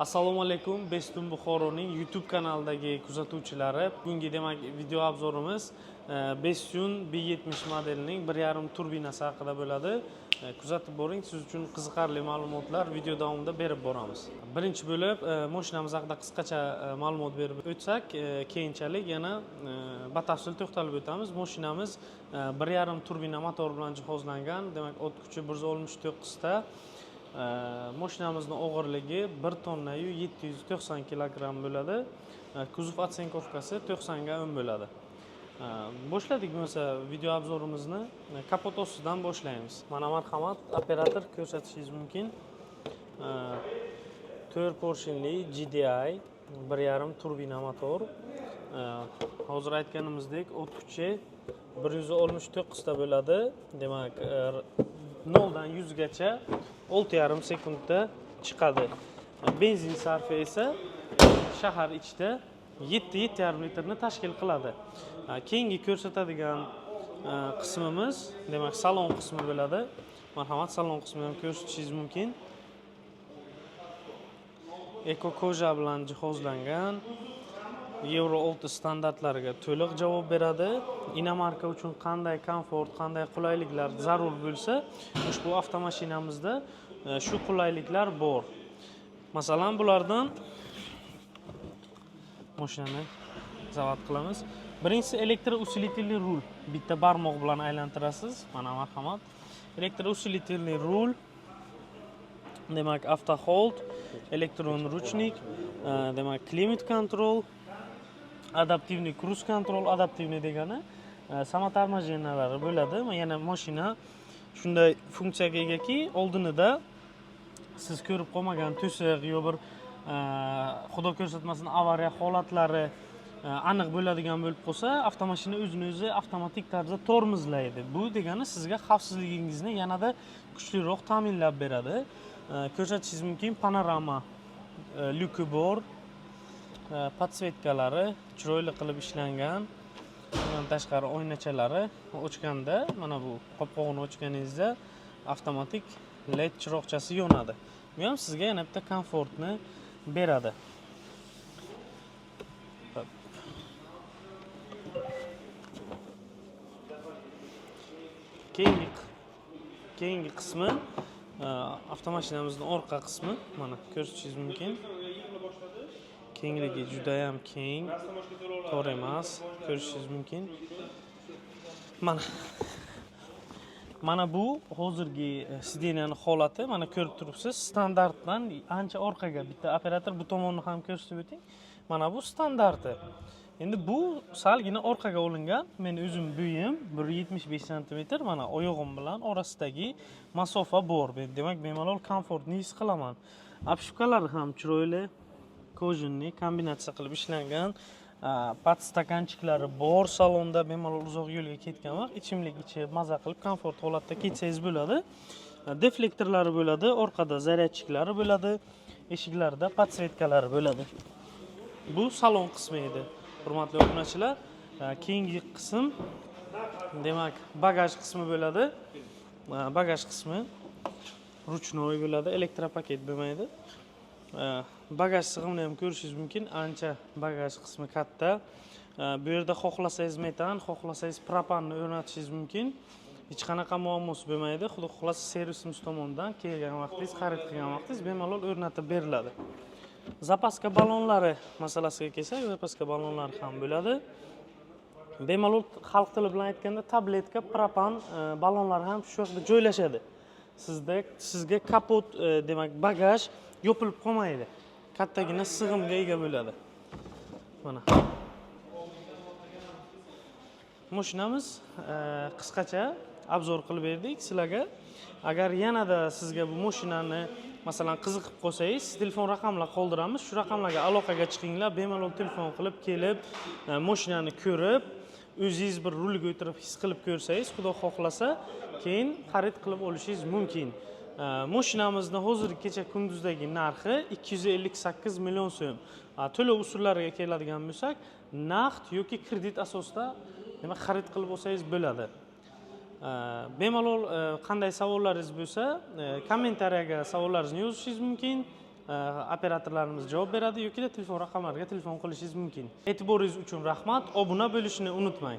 Assalomu alaykum, Bestun Buxoroning YouTube kanalidagi kuzatuvchilari. Bugungi demak video obzorimiz Bestun B70 modelining 1.5 turbinasi haqida bo'ladi. Kuzatib boring, siz uchun qiziqarli ma'lumotlar video davomida berib boramiz. Birinchi bo'lib mashinamiz haqida qisqacha ma'lumot berib o'tsak, keyinchalik yana batafsil to'xtalib o'tamiz. Mashinamiz 1.5 turbina motor bilan jihozlangan. Demak, o't kuchi 169 ta. Mashinamizning og'irligi 1 tonna 790 kilogramm bo'ladi. Kuzov otsenkovkasi 90 ga 10 bo'ladi. Boshladik bo'lsa video obzorimizni kapot ostidan boshlaymiz. Mana marhamat, operator ko'rsatishingiz mumkin. 4 porshinli GDI 1.5 turbina motor. Hozir aytganimizdek, o't kuchi 169 ta bo'ladi. Demak, 0 dan 100 gacha 6,5 sekundda chiqadi. Benzin sarfi esa shahar ichida 7,5 litrni tashkil qiladi. Keyingi ko'rsatadigan qismimiz, demak, salon qismi bo'ladi. Marhamat, salon qismini ham ko'rsatishingiz mumkin. Eko koja bilan jihozlangan. Euro 6 standartlariga to'liq javob beradi. Inomarka uchun qanday komfort, qanday qulayliklar zarur bo'lsa, ushbu avtomashinamizda shu qulayliklar bor. Masalan, bulardan mashinani zavod qilamiz. Birinchisi elektrousilitilniy rul. Bitta barmoq bilan aylantirasiz. Mana marhamat. Elektrousilitilniy rul. Demak, avto hold, elektron ruchnik, demak, climate control, adaptivniy cruise control, adaptivniy degani samo tormojenalari bo'ladi. Yana mashina shunday funksiyaga egaki, oldinida siz ko'rib qolmagan to'siq yo bir xudo ko'rsatmasin avariya holatlari aniq bo'ladigan bo'lib qolsa, avtomashina o'zini o'zi avtomatik tarzda tormozlaydi. Bu degani sizga xavfsizligingizni yanada kuchliroq ta'minlab beradi. Ko'rsatishingiz mumkin, panorama lyuki bor. Podsvetkalari chiroyli qilib ishlangan. Bundan tashqari oynachalari ochganda, mana bu qopqog'ini ochganingizda avtomatik LED chiroqchasi yonadi. Bu ham sizga yana bitta komfortni beradi. Keyingi qismi avtomashinamizning orqa qismi. Mana ko'rishingiz mumkin. Kengligi juda ham keng, tor emas, ko'rishingiz mumkin. Mana bu hozirgi sideniyaning holati, mana ko'rib turibsiz, standartdan ancha orqaga. Bitta operator bu tomonni ham ko'rsatib o'ting. Mana bu standarti. Endi bu salgina orqaga olingan. Men o'zim bo'yim 1,75 sm, mana oyog'im bilan orasidagi masofa bor. Demak, bemalol komfortni his qilaman. Obshubkalari ham chiroyli, kojinli kombinatsiya qilib ishlangan. Podstakanchiklari bor. Salonda bemalol uzoq yo'lga ketgan vaqt ichimlik ichib, maza qilib, komfort holatda ketsangiz bo'ladi. Deflektorlari bo'ladi, orqada zaryadchiklari bo'ladi, eshiklarda podsvetkalari bo'ladi. Bu salon qismi edi. Hurmatli obunachilar, keyingi qism demak bagaj qismi bo'ladi. Bagaj qismi ruchnoy bo'ladi, elektropaket bo'lmaydi. Bagaj sig'imini ham ko'rishingiz mumkin. Ancha bagaj qismi katta. Bu yerda xohlasangiz metan, xohlasangiz propanni o'rnatishingiz mumkin. Hech qanaqa muammosi bo'lmaydi. Xudo xohlasa servisimiz tomonidan kelgan vaqtingiz, xarid qilgan vaqtingiz bemalol o'rnatib beriladi. Zapaska ballonlari masalasiga kelsak, zapaska ballonlari ham bo'ladi. Bemalol xalq tili bilan aytganda tabletka, propan ballonlari ham shu yerda joylashadi. Sizga kapot, demak, bagaj yopilib qolmaydi. Kattagina sig'imga ega bo'ladi. Mana. Mashinamiz qisqacha obzor qilib berdik sizlarga. Agar yanada sizga bu mashinani masalan qiziqib qolsangiz, telefon raqamlar qoldiramiz. Shu raqamlarga aloqaga chiqinglar, bemalol telefon qilib kelib, mashinani ko'rib, o'zingiz bir rulga o'tirib his qilib ko'rsangiz, xudo xohlasa, keyin xarid qilib olishingiz mumkin. Mashinamizning hozirgi kecha kunduzdagi narxi 258 million so'm. To'lov usullariga keladigan bo'lsak, naqd yoki kredit asosida xarid qilib olsangiz bo'ladi. Bemalol qanday savollaringiz bo'lsa, kommentariyaga savollaringizni yozishingiz mumkin. operatorlarimiz javob beradi yoki telefon raqamlariga telefon qilishingiz mumkin. E'tiboringiz uchun rahmat. Obuna bo'lishni unutmang.